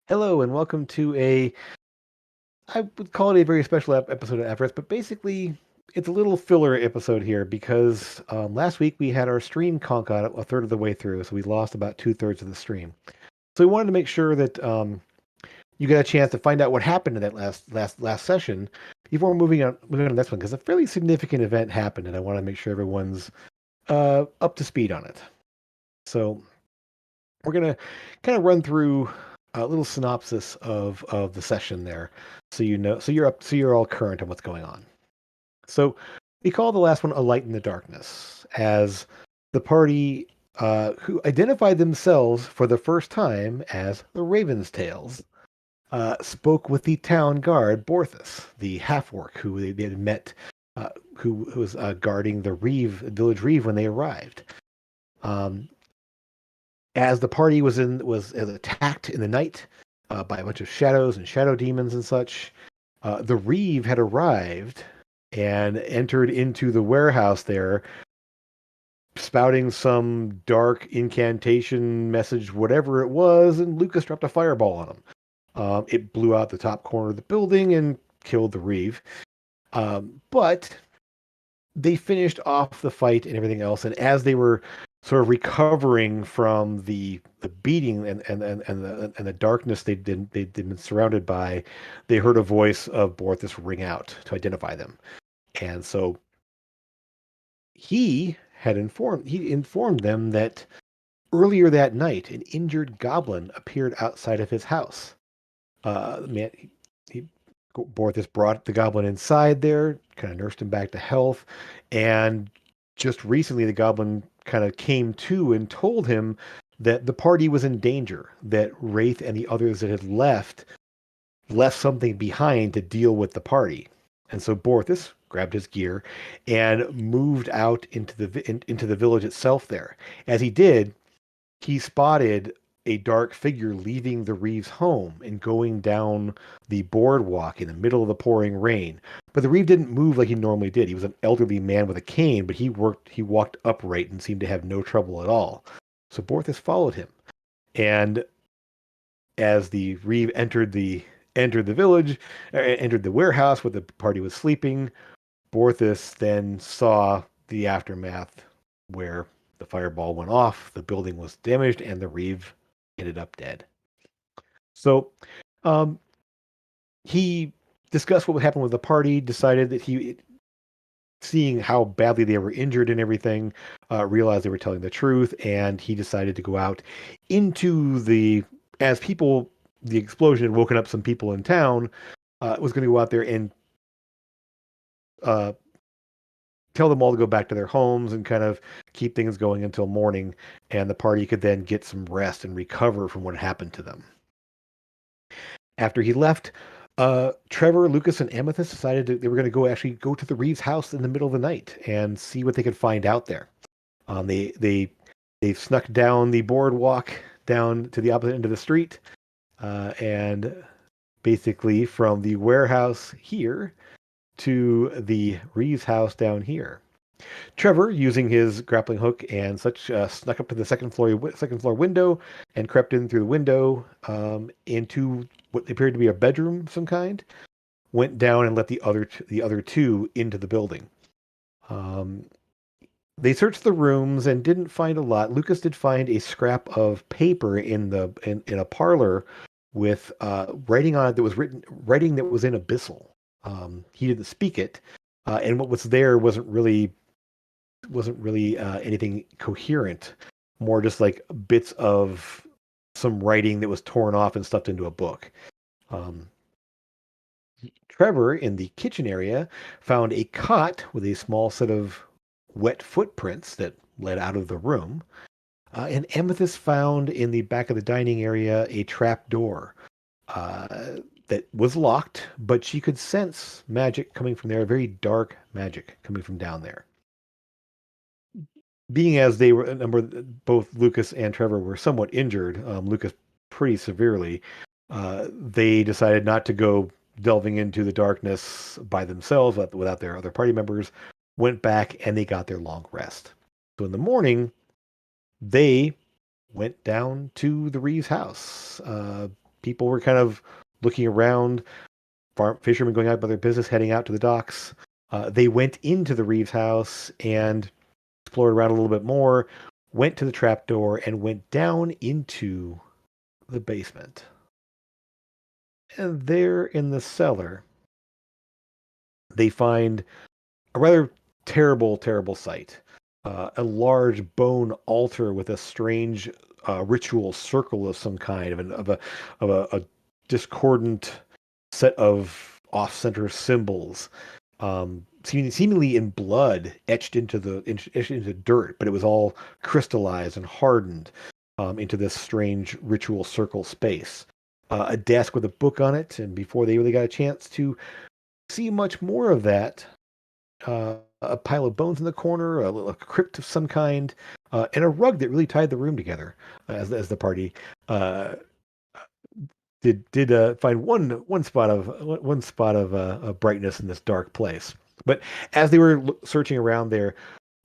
Hello and welcome to I would call it a very special episode of Avress, but basically it's a little filler episode here because last week we had our stream conk out a third of the way through, so we lost about two-thirds of the stream. So we wanted to make sure that you get a chance to find out what happened in that last session before moving on to the next one, because a fairly significant event happened, and I want to make sure everyone's up to speed on it. So we're gonna kind of run through a little synopsis of the session there, so you're all current on what's going on. So we call the last one "A Light in the Darkness," as the party who identified themselves for the first time as the Raven's Tails spoke with the town guard Borthus, the half-orc who they had met, who was guarding the village Reeve when they arrived. Um, as the party was attacked in the night by a bunch of shadows and shadow demons and such, the Reeve had arrived and entered into the warehouse there, spouting some dark incantation message, whatever it was, and Lucas dropped a fireball on him. It blew out the top corner of the building and killed the Reeve. But they finished off the fight and everything else, and as they were sort of recovering from the beating and the darkness they'd been surrounded by, they heard a voice of Borthus ring out to identify them. And so he informed them that earlier that night an injured goblin appeared outside of his house. Man, he Borthus brought the goblin inside there, kind of nursed him back to health, and just recently the goblin kind of came to and told him that the party was in danger, that Wraith and the others that had left something behind to deal with the party. And so Borthus grabbed his gear and moved out into the village itself there. As he did, he spotted a dark figure leaving the Reeves' home and going down the boardwalk in the middle of the pouring rain. But the Reeve didn't move like he normally did. He was an elderly man with a cane, but he walked upright and seemed to have no trouble at all. So Borthus followed him. And as the Reeve entered the village, entered the warehouse where the party was sleeping, Borthus then saw the aftermath where the fireball went off, the building was damaged, and the Reeve ended up dead. So um, he discussed what would happen with the party, decided that seeing how badly they were injured and everything, realized they were telling the truth, and he decided to go out into as the explosion had woken up some people in town, was going to go out there and uh, tell them all to go back to their homes and kind of keep things going until morning, and the party could then get some rest and recover from what had happened to them. After he left, Trevor, Lucas, and Amethyst decided they were going to go to the Reeves' house in the middle of the night and see what they could find out there. They snuck down the boardwalk down to the opposite end of the street, and basically from the warehouse here to the Reeves' house down here. Trevor, using his grappling hook and such, snuck up to the second floor window and crept in through the window into what appeared to be a bedroom of some kind. Went down and let the other two into the building. Um, they searched the rooms and didn't find a lot. Lucas did find a scrap of paper in a parlor with writing on it that was writing that was in abyssal. He didn't speak it, and what was there wasn't really anything coherent, more just like bits of some writing that was torn off and stuffed into a book. Um, Trevor, in the kitchen area, found a cot with a small set of wet footprints that led out of the room. And Amethyst found in the back of the dining area a trap door that was locked, but she could sense magic coming from there, very dark magic coming from down there. Being as they were a number, both Lucas and Trevor were somewhat injured, Lucas pretty severely, they decided not to go delving into the darkness by themselves without their other party members, went back and they got their long rest. So in the morning, they went down to the Reeves house. People were kind of looking around, fishermen going out about their business, heading out to the docks. They went into the Reeves house and explored around a little bit more, went to the trapdoor, and went down into the basement. And there in the cellar, they find a rather terrible, terrible sight. A large bone altar with a strange ritual circle of some kind, of a discordant set of off-center symbols, seemingly in blood, etched into dirt, but it was all crystallized and hardened into this strange ritual circle space. A desk with a book on it, and before they really got a chance to see much more of that, a pile of bones in the corner, a crypt of some kind, and a rug that really tied the room together. As the party uh, did find one spot of brightness in this dark place. But as they were searching around there,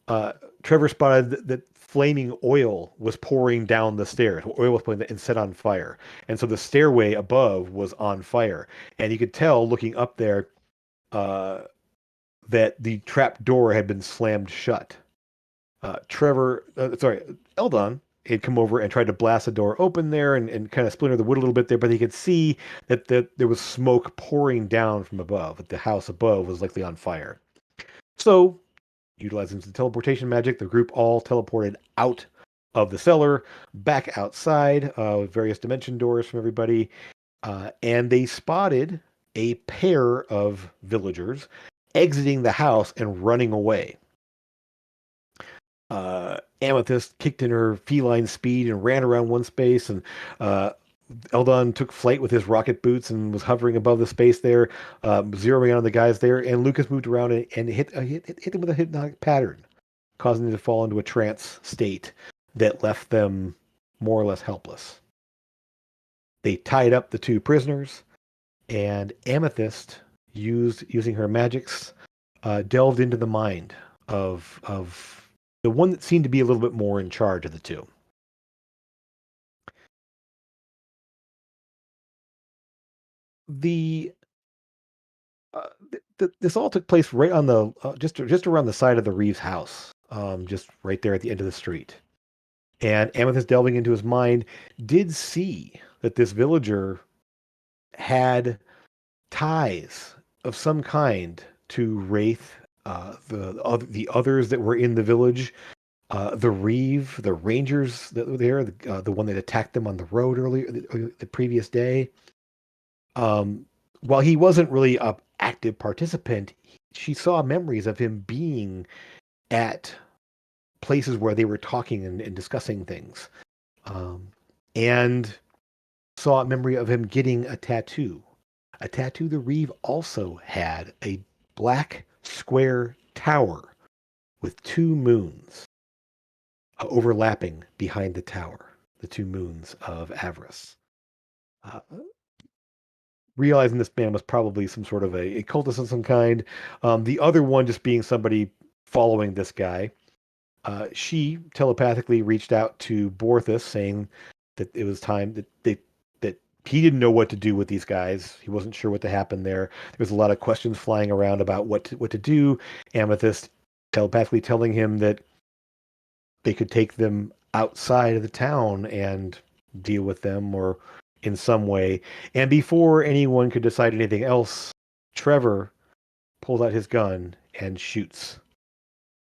uh, Trevor spotted that flaming oil was pouring down the stairs. Oil was pouring and set on fire, and so the stairway above was on fire, and you could tell looking up there. Uh, that the trap door had been slammed shut. Eldon had come over and tried to blast the door open there and kind of splinter the wood a little bit there, but he could see that there was smoke pouring down from above, that the house above was likely on fire. So, utilizing the teleportation magic, the group all teleported out of the cellar, back outside with various dimension doors from everybody, and they spotted a pair of villagers exiting the house and running away. Amethyst kicked in her feline speed and ran around one space, and uh, Eldon took flight with his rocket boots and was hovering above the space there, zeroing in on the guys there. And Lucas moved around and hit them with a hypnotic pattern, causing them to fall into a trance state that left them more or less helpless. They tied up the two prisoners, and Amethyst using her magics, delved into the mind of the one that seemed to be a little bit more in charge of the two. The this all took place right on the just around the side of the Reeves house, just right there at the end of the street. And Amethyst, delving into his mind, did see that this villager had ties of some kind to Wraith, the others that were in the village, the Reeve, the Rangers that were there, the one that attacked them on the road earlier the previous day. Um, while he wasn't really a active participant, she saw memories of him being at places where they were talking and discussing things, um, and saw a memory of him getting a tattoo. A tattoo the Reeve also had a black square tower with two moons overlapping behind the tower, the two moons of Avress. Uh, Realizing this man was probably some sort of a cultist of some kind, the other one just being somebody following this guy, she telepathically reached out to Borthus saying that it was time that he didn't know what to do with these guys. He wasn't sure what to happen there. There was a lot of questions flying around about what to do. Amethyst telepathically telling him that they could take them outside of the town and deal with them or in some way. And before anyone could decide anything else, Trevor pulls out his gun and shoots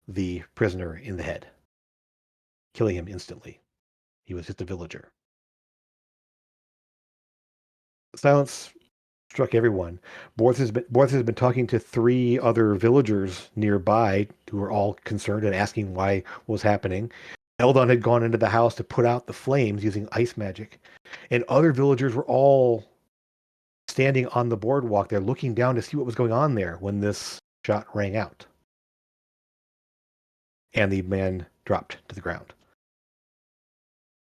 the prisoner in the head, killing him instantly. He was just a villager. Silence struck everyone. Borth has been talking to three other villagers nearby who were all concerned and asking why what was happening. Eldon had gone into the house to put out the flames using ice magic, and other villagers were all standing on the boardwalk there looking down to see what was going on there when this shot rang out. And the man dropped to the ground.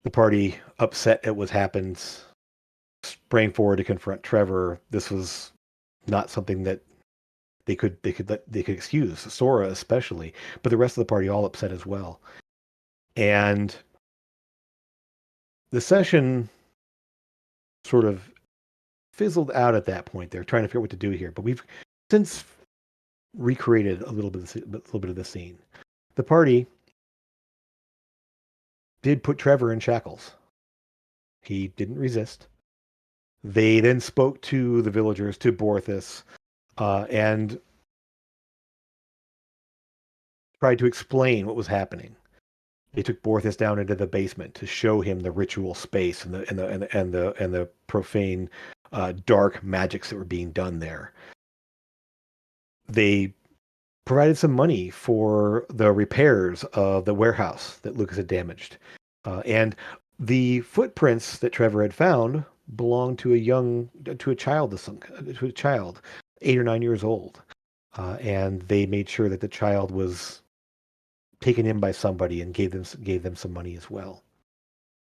The party, upset at what happened, sprang forward to confront Trevor. This was not something that they could excuse, Sora especially, but the rest of the party all upset as well. And the session sort of fizzled out at that point. They're trying to figure out what to do here, but we've since recreated a little bit of the scene. The party did put Trevor in shackles. He didn't resist. They then spoke to the villagers, to Borthos, and tried to explain what was happening. They took Borthos down into the basement to show him the ritual space and the profane, dark magics that were being done there. They provided some money for the repairs of the warehouse that Lucas had damaged, and the footprints that Trevor had found belonged to a child, to a child, 8 or 9 years old, and they made sure that the child was taken in by somebody and gave them some money as well.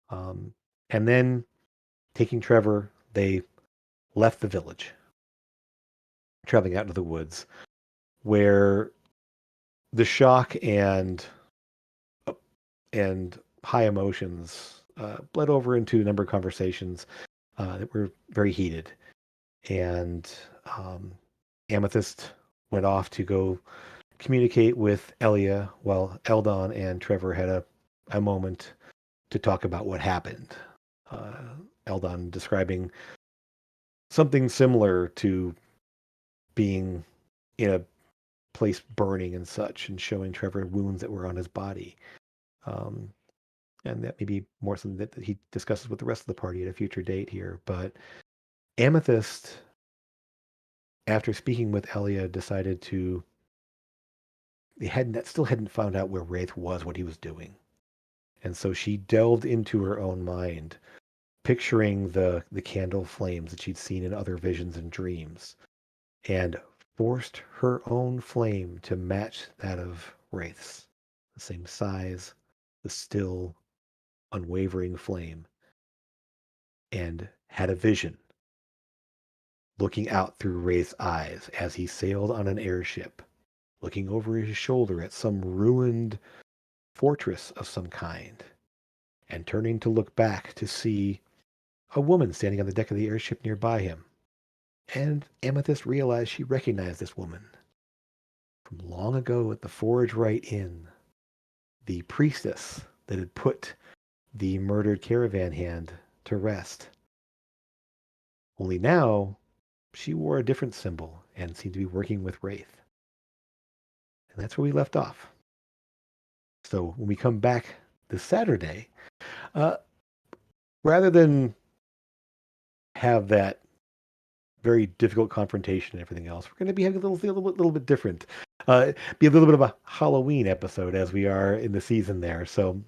Um, and then taking Trevor, they left the village, traveling out into the woods, where the shock and high emotions bled over into a number of conversations that were very heated. And um, Amethyst went off to go communicate with Elia while Eldon and Trevor had a moment to talk about what happened. Uh, Eldon describing something similar to being in a place burning and such, and showing Trevor wounds that were on his body. Um, and that may be more something that he discusses with the rest of the party at a future date here. But Amethyst, after speaking with Elia, decided to still hadn't found out where Wraith was, what he was doing. And so she delved into her own mind, picturing the candle flames that she'd seen in other visions and dreams, and forced her own flame to match that of Wraith's. The same size, the still, unwavering flame, and had a vision looking out through Wraith's eyes as he sailed on an airship, looking over his shoulder at some ruined fortress of some kind, and turning to look back to see a woman standing on the deck of the airship nearby him. And Amethyst realized she recognized this woman from long ago at the Forge Right Inn, the priestess that had put the murdered caravan hand to rest. Only now, she wore a different symbol and seemed to be working with Wraith. And that's where we left off. So when we come back this Saturday, uh, rather than have that very difficult confrontation and everything else, we're going to be having a little bit different. Be a little bit of a Halloween episode as we are in the season there. So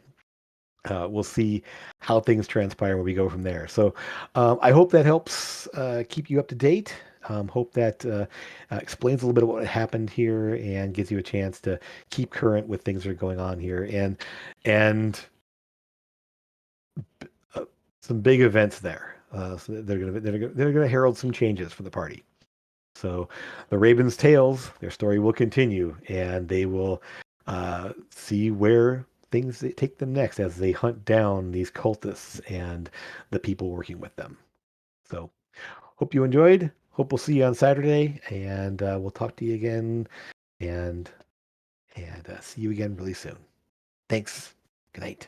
we'll see how things transpire when we go from there. So I hope that helps keep you up to date. Hope that explains a little bit of what happened here and gives you a chance to keep current with things that are going on here, and uh, some big events there. So they're gonna herald some changes for the party. So the Ravens' Tales, their story will continue, and they will see where things take them next as they hunt down these cultists and the people working with them. So hope you enjoyed. Hope we'll see you on Saturday, and we'll talk to you again, and see you again really soon. Thanks. Good night.